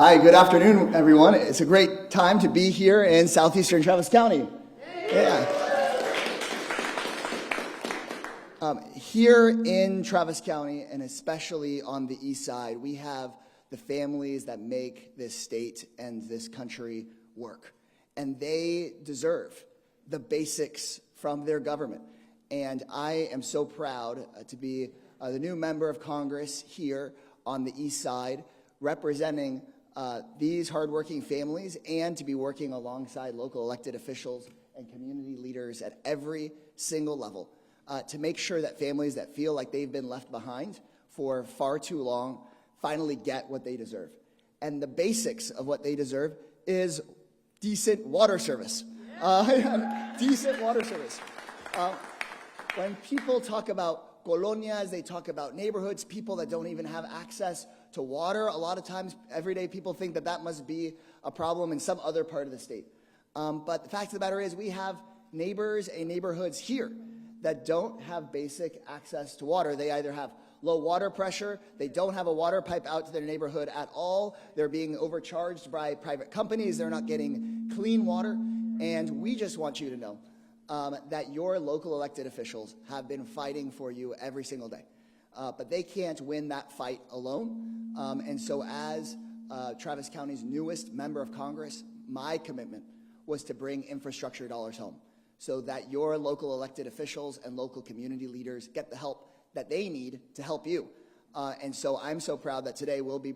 Hi, good afternoon, everyone. It's a great time to be here in southeastern Travis County. Yeah. Here in Travis County, and especially on the east side, we have the families that make this state and this country work. And they deserve the basics from their government. And I am so proud to be the new member of Congress here on the east side, representing these hardworking families, and to be working alongside local elected officials and community leaders at every single level to make sure that families that feel like they've been left behind for far too long finally get what they deserve. And the basics of what they deserve is decent water service. Decent water service. When people talk about colonias, they talk about neighborhoods, people that don't even have access to water. A lot of times, everyday people think that that must be a problem in some other part of the state. But the fact of the matter is we have neighbors and neighborhoods here that don't have basic access to water. They either have low water pressure, they don't have a water pipe out to their neighborhood at all, they're being overcharged by private companies, they're not getting clean water, and we just want you to know that your local elected officials have been fighting for you every single day. But they can't win that fight alone. And so as Travis County's newest member of Congress, my commitment was to bring infrastructure dollars home so that your local elected officials and local community leaders get the help that they need to help you. And so I'm so proud that today we'll be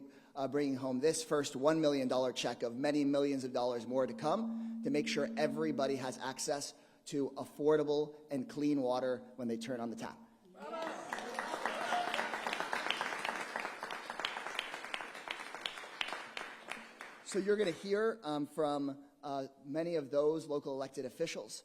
bringing home this first $1 million check of many millions of dollars more to come to make sure everybody has access to affordable and clean water when they turn on the tap. So you're going to hear from many of those local elected officials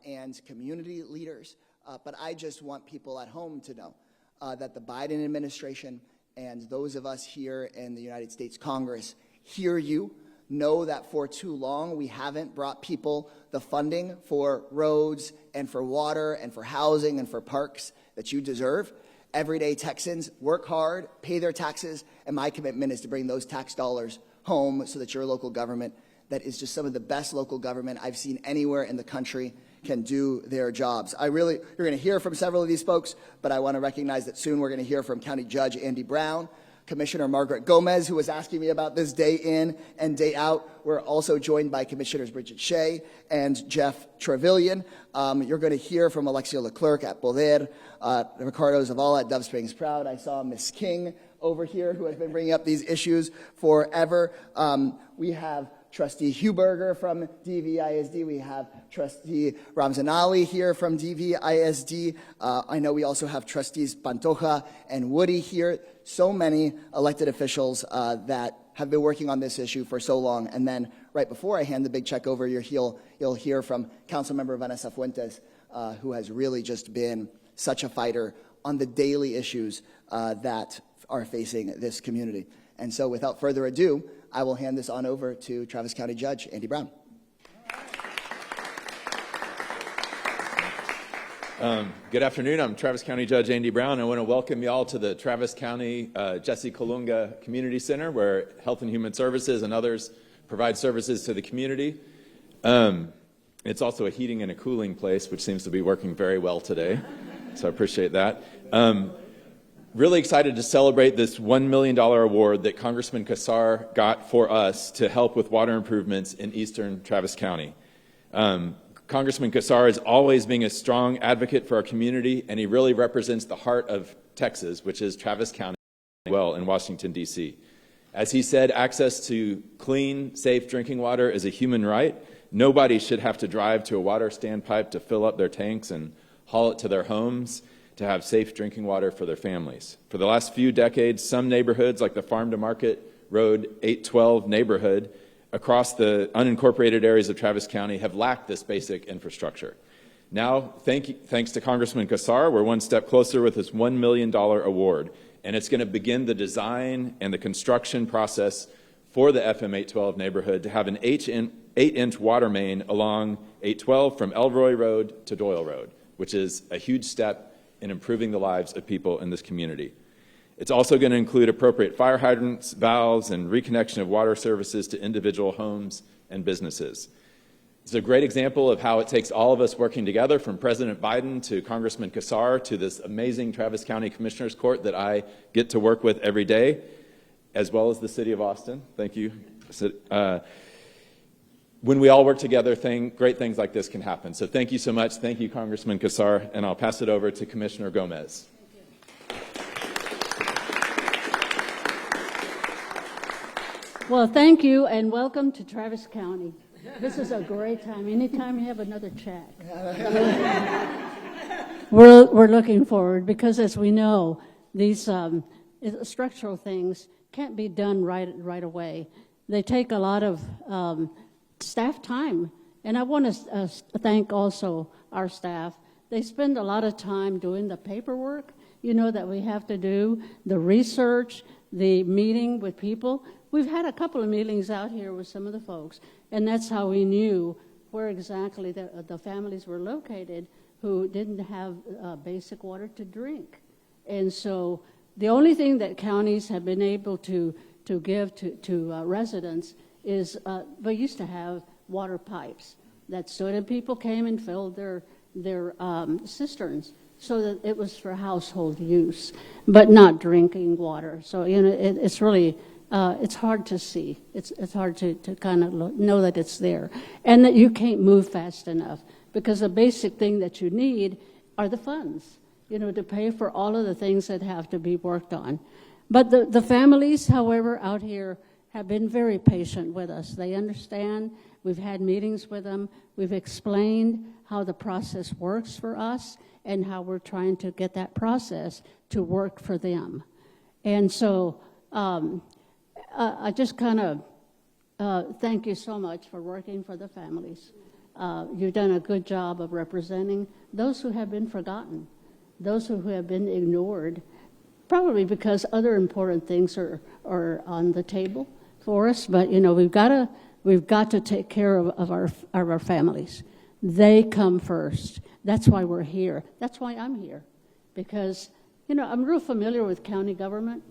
and community leaders, but I just want people at home to know that the Biden administration and those of us here in the United States Congress hear you, know that for too long we haven't brought people the funding for roads and for water and for housing and for parks that you deserve. Everyday Texans work hard, pay their taxes, and my commitment is to bring those tax dollars home so that your local government, that is just some of the best local government I've seen anywhere in the country, can do their jobs. You're going to hear from several of these folks, but I want to recognize that soon we're going to hear from County Judge Andy Brown, Commissioner Margaret Gomez, who was asking me about this day in and day out. We're also joined by Commissioners Bridget Shea and Jeff Trevelyan. You're going to hear from Alexia Leclerc at Poder, Ricardo Zavala at Dove Springs Proud. I saw Ms. King over here, who has been bringing up these issues forever. We have Trustee Huberger from DVISD. We have Trustee Ramzanali here from DVISD. I know we also have Trustees Pantoja and Woody here. So many elected officials that have been working on this issue for so long. And then right before I hand the big check over, you'll hear from Councilmember Vanessa Fuentes, who has really just been such a fighter on the daily issues that are facing this community. And so without further ado, I will hand this on over to Travis County Judge Andy Brown. Good afternoon. I'm Travis County Judge Andy Brown. I want to welcome you all to the Travis County Jesse Kalunga Community Center, where Health and Human Services and others provide services to the community. It's also a heating and a cooling place, which seems to be working very well today, so I appreciate that. Really excited to celebrate this $1 million award that Congressman Casar got for us to help with water improvements in eastern Travis County. Congressman Casar is always being a strong advocate for our community, and he really represents the heart of Texas, which is Travis County, well, in Washington, D.C. As he said, access to clean, safe drinking water is a human right. Nobody should have to drive to a water standpipe to fill up their tanks and haul it to their homes to have safe drinking water for their families. For the last few decades, some neighborhoods like the Farm to Market Road 812 neighborhood across the unincorporated areas of Travis County have lacked this basic infrastructure. Now, thanks to Congressman Casar, we're one step closer with this $1 million award, and it's going to begin the design and the construction process for the FM 812 neighborhood to have an 8-inch water main along 812 from Elroy Road to Doyle Road, which is a huge step in improving the lives of people in this community. It's also going to include appropriate fire hydrants, valves, and reconnection of water services to individual homes and businesses. It's a great example of how it takes all of us working together, from President Biden to Congressman Kassar to this amazing Travis County Commissioners Court that I get to work with every day, as well as the City of Austin. Thank you. When we all work together, great things like this can happen. So thank you so much. Thank you, Congressman Kassar, and I'll pass it over to Commissioner Gomez. Well, thank you, and welcome to Travis County. This is a great time. Anytime you have another chat. We're looking forward, because as we know, these structural things can't be done right away. They take a lot of staff time, and I want to thank also our staff. They spend a lot of time doing the paperwork, that we have to do, the research, the meeting with people. We've had a couple of meetings out here with some of the folks, and that's how we knew where exactly the families were located who didn't have basic water to drink. And so the only thing that counties have been able to give to residents is we used to have water pipes that stood, and people came and filled their cisterns so that it was for household use, but not drinking water. So it's really it's hard to see. It's hard to kind of know that it's there, and that you can't move fast enough, because the basic thing that you need are the funds, to pay for all of the things that have to be worked on. But the families, however, out here have been very patient with us. They understand. We've had meetings with them. We've explained how the process works for us and how we're trying to get that process to work for them. And so I just kind of thank you so much for working for the families. You've done a good job of representing those who have been forgotten, those who have been ignored, probably because other important things are on the table for us. But we've got to take care of our families. They come first. That's why we're here. That's why I'm here, because I'm real familiar with county government.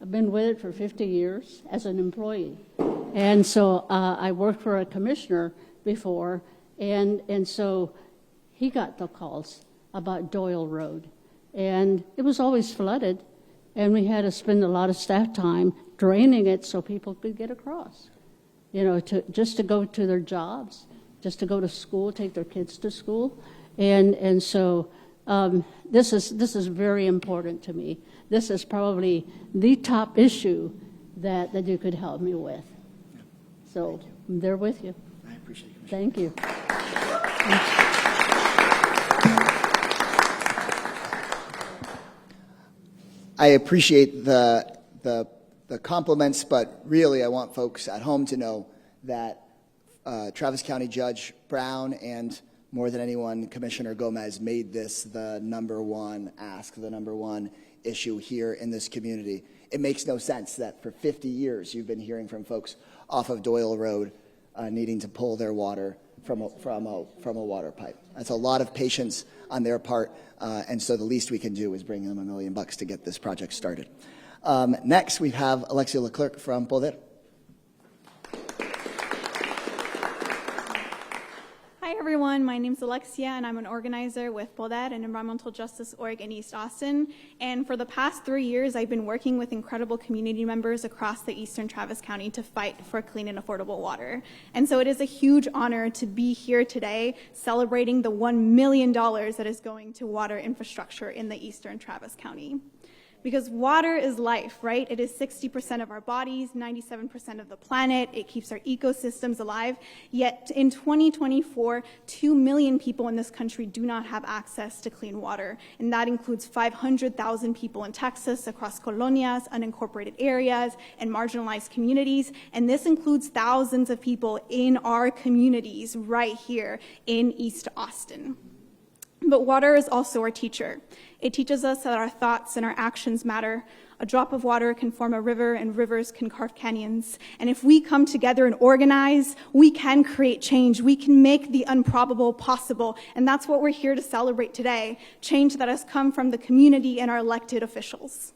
I've been with it for 50 years as an employee, and so I worked for a commissioner before, and so he got the calls about Doyle Road, and it was always flooded, and we had to spend a lot of staff time draining it so people could get across, just to go to their jobs, just to go to school, take their kids to school, and so this is very important to me. This is probably the top issue that you could help me with. So I'm there with you. I appreciate it. Thank you. I appreciate the compliments, but really I want folks at home to know that Travis County Judge Brown and, more than anyone, Commissioner Gomez made this the number one ask, the number one issue here in this community. It makes no sense that for 50 years you've been hearing from folks off of Doyle Road needing to pull their water from a water pipe. That's a lot of patience on their part, and so the least we can do is bring them $1 million to get this project started. Next, we have Alexia Leclerc from Poder. Hi everyone, my name is Alexia and I'm an organizer with Poder, an environmental justice org in East Austin. And for the past 3 years, I've been working with incredible community members across the eastern Travis County to fight for clean and affordable water. And so it is a huge honor to be here today celebrating the $1 million that is going to water infrastructure in the eastern Travis County. Because water is life, right? It is 60% of our bodies, 97% of the planet. It keeps our ecosystems alive. Yet in 2024, 2 million people in this country do not have access to clean water. And that includes 500,000 people in Texas across colonias, unincorporated areas, and marginalized communities. And this includes thousands of people in our communities right here in East Austin. But water is also our teacher. It teaches us that our thoughts and our actions matter. A drop of water can form a river, and rivers can carve canyons. And if we come together and organize, we can create change. We can make the improbable possible. And that's what we're here to celebrate today, change that has come from the community and our elected officials.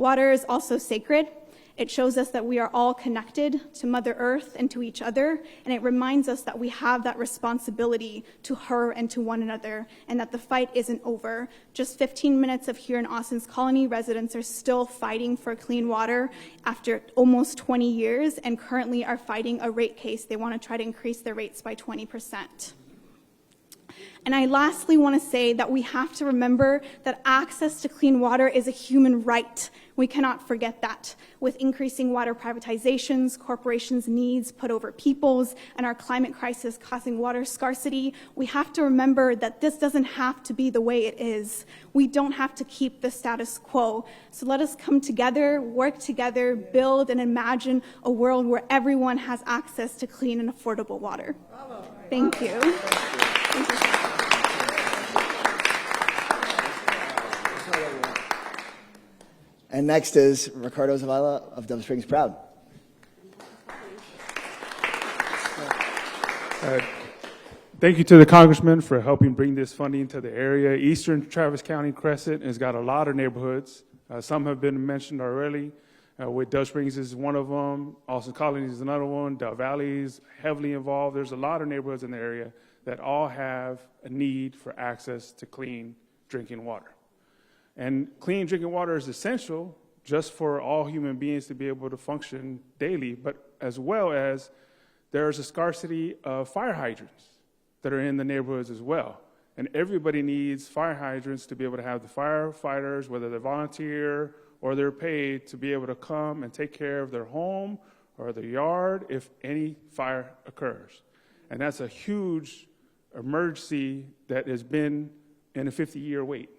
Water is also sacred. It shows us that we are all connected to Mother Earth and to each other, and it reminds us that we have that responsibility to her and to one another, and that the fight isn't over. Just 15 minutes of here in Austin's Colony, residents are still fighting for clean water after almost 20 years, and currently are fighting a rate case. They want to try to increase their rates by 20%. And I lastly want to say that we have to remember that access to clean water is a human right. We cannot forget that. With increasing water privatizations, corporations' needs put over people's, and our climate crisis causing water scarcity, we have to remember that this doesn't have to be the way it is. We don't have to keep the status quo. So let us come together, work together, build and imagine a world where everyone has access to clean and affordable water. Thank you. Thank you. And next is Ricardo Zavala of Dove Springs Proud. Thank you to the congressman for helping bring this funding to the area. Eastern Travis County Crescent has got a lot of neighborhoods. Some have been mentioned already. With Dove Springs is one of them. Austin Colony is another one. Dove Valley is heavily involved. There's a lot of neighborhoods in the area that all have a need for access to clean drinking water. And clean drinking water is essential just for all human beings to be able to function daily, but as well as there is a scarcity of fire hydrants that are in the neighborhoods as well. And everybody needs fire hydrants to be able to have the firefighters, whether they're volunteer or they're paid, to be able to come and take care of their home or their yard if any fire occurs. And that's a huge emergency that has been in a 50-year wait.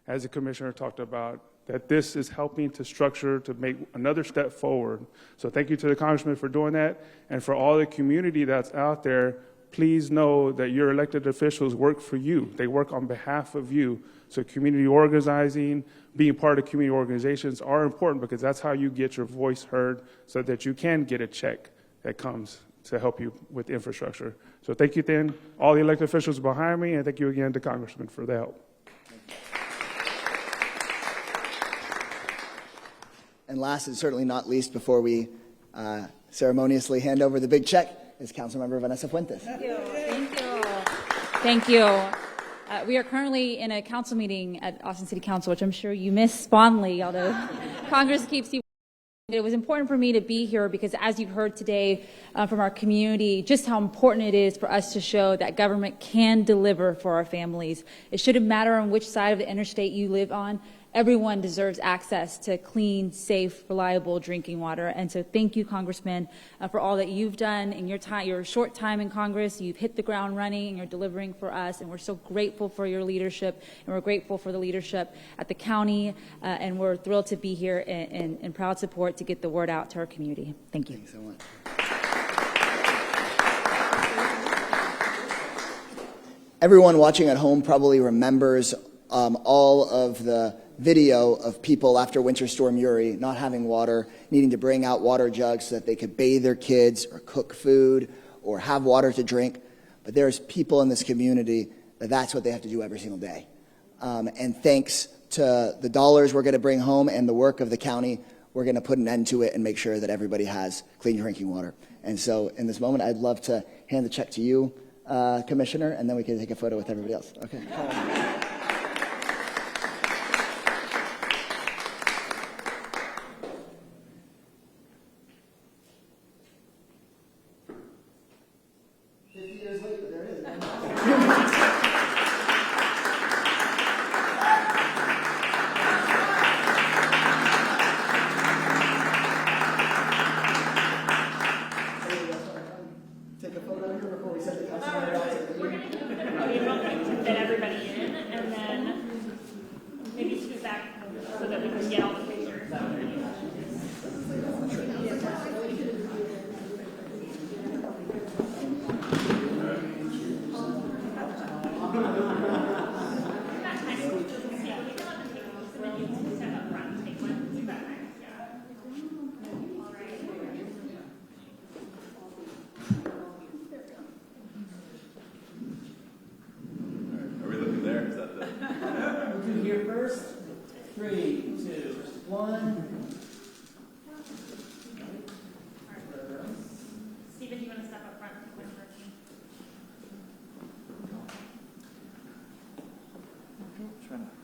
As the commissioner talked about, that this is helping to structure to make another step forward. So thank you to the congressman for doing that. And for all the community that's out there, please know that your elected officials work for you. They work on behalf of you. So community organizing, being part of community organizations are important because that's how you get your voice heard so that you can get a check that comes to help you with infrastructure. So thank you then, all the elected officials behind me, and thank you again to Congressman for the help. And last and certainly not least, before we ceremoniously hand over the big check, is Councilmember Vanessa Fuentes. Thank you. Thank you. Thank you. We are currently in a council meeting at Austin City Council, which I'm sure you miss fondly, although Congress keeps you. It was important for me to be here because, as you've heard today from our community, just how important it is for us to show that government can deliver for our families. It shouldn't matter on which side of the interstate you live on. Everyone deserves access to clean, safe, reliable drinking water. And so thank you, Congressman, for all that you've done in your short time in Congress. You've hit the ground running and you're delivering for us. And we're so grateful for your leadership. And we're grateful for the leadership at the county. And we're thrilled to be here in proud support to get the word out to our community. Thank you. Thanks so much. Everyone watching at home probably remembers all of the video of people after Winter Storm Uri not having water, needing to bring out water jugs so that they could bathe their kids or cook food or have water to drink. But there's people in this community that that's what they have to do every single day. And thanks to the dollars we're going to bring home and the work of the county, we're going to put an end to it and make sure that everybody has clean drinking water. And so in this moment, I'd love to hand the check to you, Commissioner, and then we can take a photo with everybody else. Okay. Take a photo here before we set the council member out. Get everybody in, and then maybe scoot back so that we can get all the pictures. Are we looking there? Is that the... Here first. 3, 2, one. Stephen, do you want to step up front? Trying to